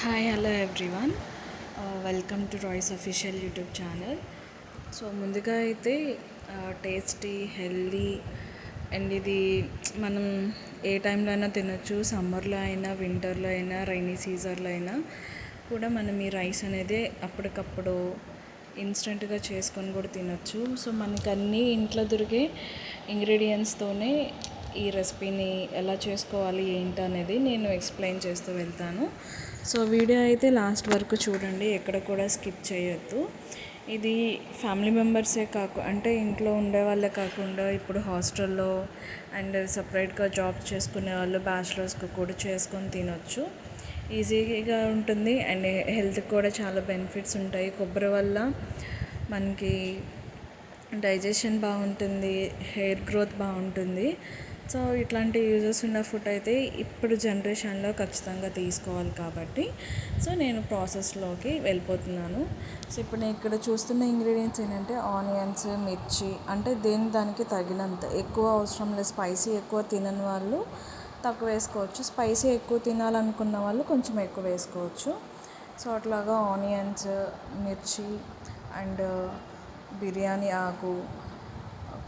Hi hello everyone, welcome to Royce official YouTube channel. So ముందుగా అయితే tasty healthy and ఇది మనం ఏ టైంలో అయినా తినొచ్చు. సమ్మర్లో అయినా, వింటర్లో అయినా, రైనీ సీజన్లో అయినా కూడా మనం ఈ రైస్ అనేది అప్పటికప్పుడు ఇన్స్టెంట్గా చేసుకొని కూడా తినొచ్చు. సో మనకి అన్నీ ఇంట్లో దొరికే ఇంగ్రీడియంట్స్తోనే ఈ రెసిపీని ఎలా చేసుకోవాలి ఏంటి అనేది నేను ఎక్స్ప్లెయిన్ చేస్తూ వెళ్తాను. సో వీడియో అయితే లాస్ట్ వరకు చూడండి, ఎక్కడ కూడా స్కిప్ చేయొద్దు. ఇది ఫ్యామిలీ మెంబర్సే అంటే ఇంట్లో ఉండే వాళ్ళే కాకుండా ఇప్పుడు హాస్టల్లో అండ్ సపరేట్గా జాబ్ చేసుకునే వాళ్ళు బ్యాచిలర్స్కి కూడా చేసుకొని తినొచ్చు. ఈజీగా ఉంటుంది అండ్ హెల్త్కి కూడా చాలా బెనిఫిట్స్ ఉంటాయి. కొబ్బరి వల్ల మనకి డైజెషన్ బాగుంటుంది, హెయిర్ గ్రోత్ బాగుంటుంది. సో ఇట్లాంటి యూజెస్ ఉన్న ఫుడ్ అయితే ఇప్పుడు జనరేషన్లో ఖచ్చితంగా తీసుకోవాలి కాబట్టి సో నేను ప్రాసెస్లోకి వెళ్ళిపోతున్నాను. సో ఇప్పుడు నేను ఇక్కడ చూస్తున్న ఇంగ్రీడియంట్స్ ఏంటంటే ఆనియన్స్, మిర్చి, అంటే దానికి తగినంత, ఎక్కువ అవసరం లేదు. స్పైసీ ఎక్కువ తినని వాళ్ళు తక్కువ వేసుకోవచ్చు, స్పైసీ ఎక్కువ తినాలనుకున్న వాళ్ళు కొంచెం ఎక్కువ వేసుకోవచ్చు. సో అట్లాగా ఆనియన్స్, మిర్చి అండ్ బిర్యానీ ఆకు,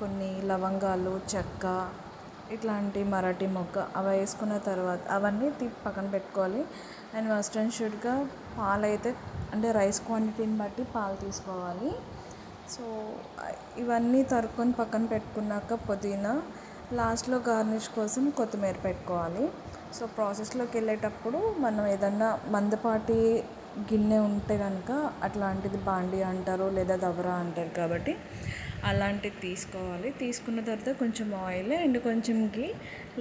కొన్ని లవంగాలు, చెక్క, ఇట్లాంటి మరాఠీ మొగ్గ అవి వేసుకున్న తర్వాత అవన్నీ పక్కన పెట్టుకోవాలి. అండ్ మస్ట్ అండ్ షుడ్గా పాలు అయితే అంటే రైస్ క్వాంటిటీని బట్టి పాలు తీసుకోవాలి. సో ఇవన్నీ తరుక్కొని పక్కన పెట్టుకున్నాక పుదీనా, లాస్ట్లో గార్నిష్ కోసం కొత్తిమీర పెట్టుకోవాలి. సో ప్రాసెస్లోకి వెళ్ళేటప్పుడు మనం ఏదన్నా మందపాటి గిన్నె ఉంటే కనుక అట్లాంటిది బాండి అంటారు లేదా దబరా అంటారు, కాబట్టి అలాంటిది తీసుకోవాలి. తీసుకున్న తర్వాత కొంచెం ఆయిల్ అండ్ కొంచెం గీ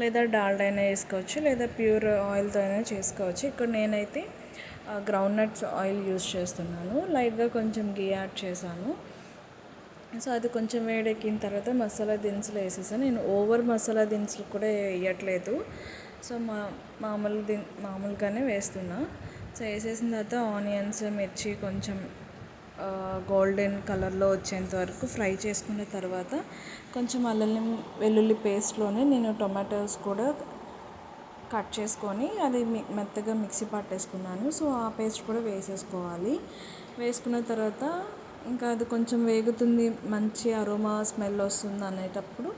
లేదా డాల్డా అయినా వేసుకోవచ్చు, లేదా ప్యూర్ ఆయిల్తో అయినా చేసుకోవచ్చు. ఇక్కడ నేనైతే గ్రౌండ్ నట్స్ ఆయిల్ యూజ్ చేస్తున్నాను. లైట్గా కొంచెం గీ యాడ్ చేశాను. సో అది కొంచెం వేడెక్కిన తర్వాత మసాలా దినుసులు వేసేసాను. నేను ఓవర్ మసాలా దినుసులు కూడా వేయట్లేదు. సో మామూలుగానే వేస్తున్నా. సో వేసేసిన తర్వాత ఆనియన్స్, మిర్చి కొంచెం గోల్డెన్ కలర్లో వచ్చేంత వరకు ఫ్రై చేసుకున్న తర్వాత కొంచెం అల్లం వెల్లుల్లి పేస్ట్లోనే నేను టొమాటోస్ కూడా కట్ చేసుకొని అది మెత్తగా మిక్సీ పట్టేసుకున్నాను. సో ఆ పేస్ట్ కూడా వేసేసుకోవాలి. వేసుకున్న తర్వాత ఇంకా అది కొంచెం వేగుతుంది, మంచి అరోమా స్మెల్ వస్తుంది అనేటప్పుడు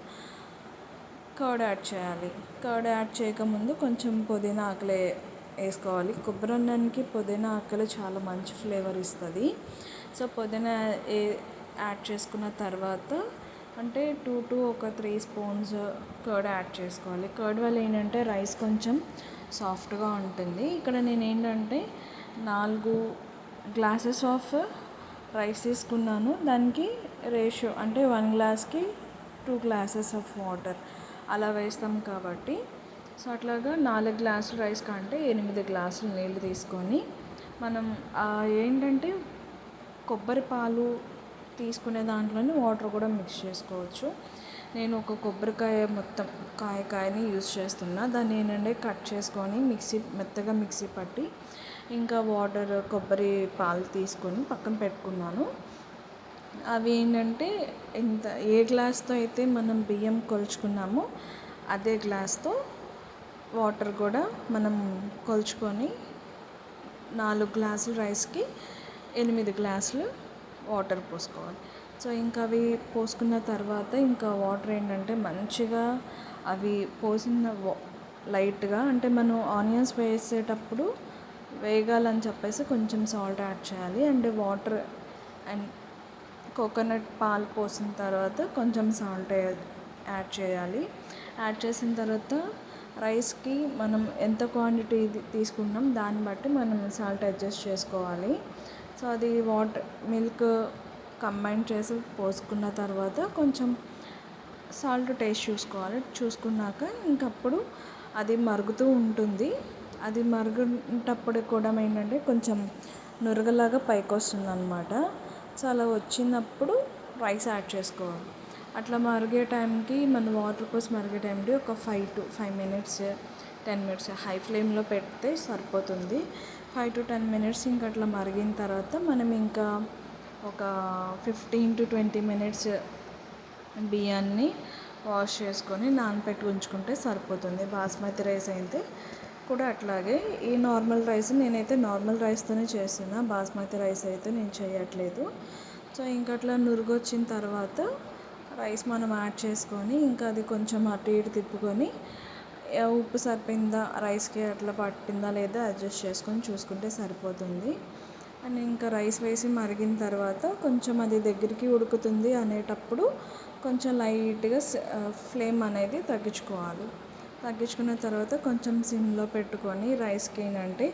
కర్డ్ యాడ్ చేయాలి. కర్డ్ యాడ్ చేయకముందు కొంచెం పుదీనా ఆకులే వేసుకోవాలి. కొబ్బరి అన్నానికి పుదీనా ఆకులు చాలా మంచి ఫ్లేవర్ ఇస్తుంది. సో పుదీనా యాడ్ చేసుకున్న తర్వాత అంటే 2 to 3 స్పూన్స్ కర్డ్ యాడ్ చేసుకోవాలి. కర్డ్ వల్ల ఏంటంటే రైస్ కొంచెం సాఫ్ట్గా ఉంటుంది. ఇక్కడ నేను ఏంటంటే 4 గ్లాసెస్ ఆఫ్ రైస్ తీసుకున్నాను. దానికి రేషియో అంటే 1 గ్లాస్కి 2 గ్లాసెస్ ఆఫ్ వాటర్ అలా వేస్తాం కాబట్టి సో అట్లాగా 4 గ్లాసులు రైస్ కంటే 8 గ్లాసులు నీళ్ళు తీసుకొని మనం ఏంటంటే కొబ్బరి పాలు తీసుకునే దాంట్లోనే వాటర్ కూడా మిక్స్ చేసుకోవచ్చు. నేను ఒక కొబ్బరికాయ మొత్తం కాయని యూజ్ చేస్తున్నా. దాన్ని ఏంటంటే కట్ చేసుకొని మెత్తగా మిక్సీ పట్టి ఇంకా వాటర్, కొబ్బరి పాలు తీసుకొని పక్కన పెట్టుకున్నాను. అవి ఏంటంటే ఏ గ్లాస్తో అయితే మనం బియ్యం కొలుచుకున్నామో అదే గ్లాస్తో వాటర్ కూడా మనం కొలుచుకొని 4 గ్లాసులు రైస్కి 8 గ్లాసులు వాటర్ పోసుకోవాలి. సో ఇంకా అవి పోసుకున్న తర్వాత ఇంకా వాటర్ ఏంటంటే మంచిగా అవి పోసిన లైట్గా అంటే మనం ఆనియన్స్ వేసేటప్పుడు వేగాలని చెప్పేసి కొంచెం సాల్ట్ యాడ్ చేయాలి. అండ్ వాటర్ అండ్ కోకోనట్ పాలు పోసిన తర్వాత కొంచెం సాల్ట్ యాడ్ చేయాలి. యాడ్ చేసిన తర్వాత రైస్కి మనం ఎంత క్వాంటిటీ తీసుకుంటాం దాన్ని బట్టి మనం సాల్ట్ అడ్జస్ట్ చేసుకోవాలి. సో అది మిల్క్ కంబైన్ చేసి పోసుకున్న తర్వాత కొంచెం సాల్ట్ టేస్ట్ చూసుకున్నాక ఇంకప్పుడు అది మరుగుతూ ఉంటుంది. అది మరుగుటప్పుడు కూడా ఏంటంటే కొంచెం నురగలాగా పైకి వస్తుంది అనమాట. సో అలా వచ్చినప్పుడు రైస్ యాడ్ చేసుకోవాలి. అట్లా మరిగే టైంకి మన వాటర్ పోసి మరిగే టైంకి ఒక 5 minutes 10 minutes హై ఫ్లేమ్లో పెడితే సరిపోతుంది. 5 to 10 minutes ఇంకా అట్లా మరిగిన తర్వాత మనం ఇంకా ఒక 15 to 20 minutes బియ్యాన్ని వాష్ చేసుకొని నానపెట్టి ఉంచుకుంటే సరిపోతుంది. బాస్మతి రైస్ అయితే కూడా అట్లాగే ఈ నార్మల్ రైస్ నేనైతే నార్మల్ రైస్తోనే చేస్తున్నా, బాస్మతి రైస్ అయితే నేను చేయట్లేదు. సో ఇంకా అట్లా నురుగు వచ్చిన తర్వాత రైస్ మనం యాడ్ చేసుకొని ఇంకా అది కొంచెం అటు ఇటు తిప్పుకొని ఉప్పు సరిపోయిందా, రైస్కి అట్లా పట్టిందా లేదా అడ్జస్ట్ చేసుకొని చూసుకుంటే సరిపోతుంది. అండ్ ఇంకా రైస్ వేసి మరిగిన తర్వాత కొంచెం అది దగ్గరికి ఉడుకుతుంది అనేటప్పుడు కొంచెం లైట్గా ఫ్లేమ్ అనేది తగ్గించుకున్న తర్వాత కొంచెం సిమ్లో పెట్టుకొని రైస్కి ఏంటంటే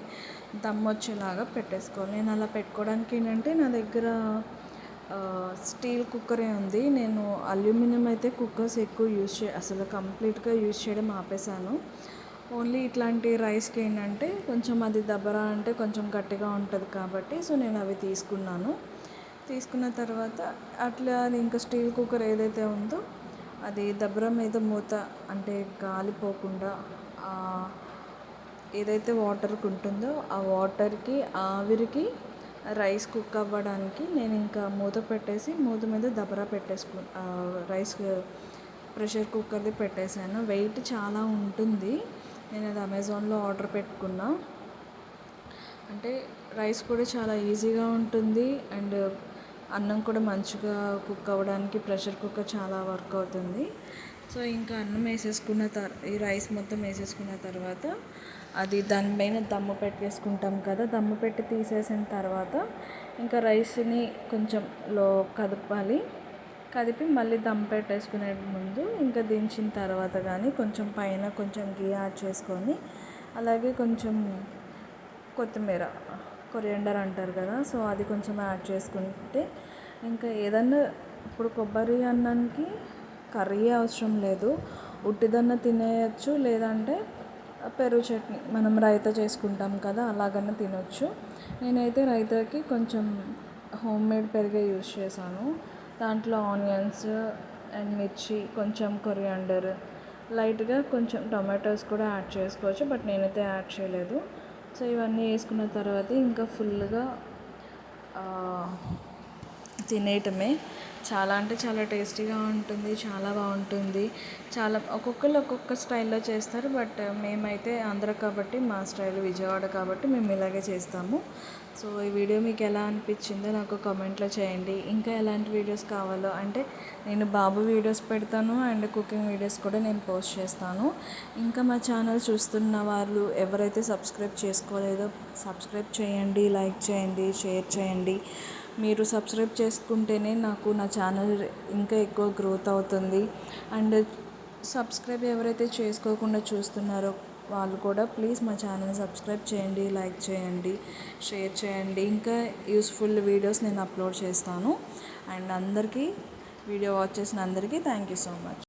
దమ్ వచ్చేలాగా పెట్టేసుకోవాలి. నేను అలా పెట్టుకోవడానికి ఏంటంటే నా దగ్గర స్టీల్ కుక్కరే ఉంది. నేను అల్యూమినియం అయితే కుక్కర్స్ ఎక్కువ అసలు కంప్లీట్గా యూజ్ చేయడం ఆపేసాను. ఓన్లీ ఇట్లాంటి రైస్కి ఏంటంటే కొంచెం అది దబరా అంటే కొంచెం గట్టిగా ఉంటుంది కాబట్టి సో నేను అవి తీసుకున్న తర్వాత అట్లా ఇంకా స్టీల్ కుక్కర్ ఏదైతే ఉందో అది దబరా మీద మూత అంటే గాలిపోకుండా ఏదైతే వాటర్కి ఉంటుందో ఆ వాటర్కి ఆవిరికి రైస్ కుక్ అవ్వడానికి నేను ఇంకా మూత పెట్టేసి మూత మీద దబరా రైస్ ప్రెషర్ కుక్కర్ది పెట్టేశాను. వెయిట్ చాలా ఉంటుంది. నేను అది అమెజాన్లో ఆర్డర్ పెట్టుకున్నా. అంటే రైస్ కూడా చాలా ఈజీగా ఉంటుంది అండ్ అన్నం కూడా మంచిగా కుక్ అవ్వడానికి ప్రెషర్ కుక్కర్ చాలా వర్క్ అవుతుంది. సో ఇంకా అన్నం ఈ రైస్ మొత్తం వేసేసుకున్న తర్వాత అది దానిపైన దమ్ము పెట్టేసుకుంటాం కదా, దమ్ము పెట్టి తీసేసిన తర్వాత ఇంకా రైస్ని కొంచెం కదిపి మళ్ళీ దమ్ పెట్టేసుకునే ముందు ఇంకా దించిన తర్వాత కానీ కొంచెం పైన కొంచెం గీ యాడ్ చేసుకొని అలాగే కొంచెం కొత్తిమీర కొరియాండర్ అంటారు కదా, సో అది కొంచెం యాడ్ చేసుకుంటే ఇంకా ఏదన్నా ఇప్పుడు కొబ్బరి అన్నానికి కర్రీ అవసరం లేదు, ఉట్టిదన్న తినేయచ్చు. లేదంటే పెరుగు చట్నీ మనం రైతా చేసుకుంటాం కదా అలాగన్నా తినొచ్చు. నేనైతే రైతాకి కొంచెం హోమ్మేడ్ పెరుగే యూజ్ చేశాను. దాంట్లో ఆనియన్స్ అండ్ మిర్చి కొంచెం కొరియాండర్ లైట్గా కొంచెం టొమాటోస్ కూడా యాడ్ చేసుకోవచ్చు, బట్ నేనైతే యాడ్ చేయలేదు. సో ఇవన్నీ వేసుకున్న తర్వాత ఇంకా ఫుల్గా తినేయటమే. చాలా అంటే చాలా టేస్టీగా ఉంటుంది, చాలా బాగుంటుంది. ఒక్కొక్కరు ఒక్కొక్క స్టైల్లో చేస్తారు, బట్ మేమైతే ఆంధ్ర కాబట్టి మా స్టైల్ విజయవాడ కాబట్టి మేము ఇలాగే చేస్తాము. సో ఈ వీడియో మీకు ఎలా అనిపించిందో నాకు కామెంట్లో చేయండి. ఇంకా ఎలాంటి వీడియోస్ కావాలో అంటే నేను బాబు వీడియోస్ పెడతాను అండ్ కుకింగ్ వీడియోస్ కూడా నేను పోస్ట్ చేస్తాను. ఇంకా మా ఛానల్ చూస్తున్న వాళ్ళు ఎవరైతే సబ్స్క్రైబ్ చేసుకోలేదో సబ్స్క్రైబ్ చేయండి, లైక్ చేయండి, షేర్ చేయండి. మీరు సబ్స్క్రైబ్ చేసుకుంటేనే నాకు నా ఛానల్ ఇంకా ఎక్కువ గ్రోత్ అవుతుంది. అండ్ సబ్స్క్రైబ్ ఎవరైతే చేసుకోకుండా చూస్తున్నారో వాళ్ళు కూడా ప్లీజ్ మా ఛానల్ని సబ్స్క్రైబ్ చేయండి, లైక్ చేయండి, షేర్ చేయండి. ఇంకా యూస్ఫుల్ వీడియోస్ నేను అప్లోడ్ చేస్తాను. అండ్ వీడియో వాచ్ చేసిన అందరికీ థ్యాంక్ యూ సో మచ్.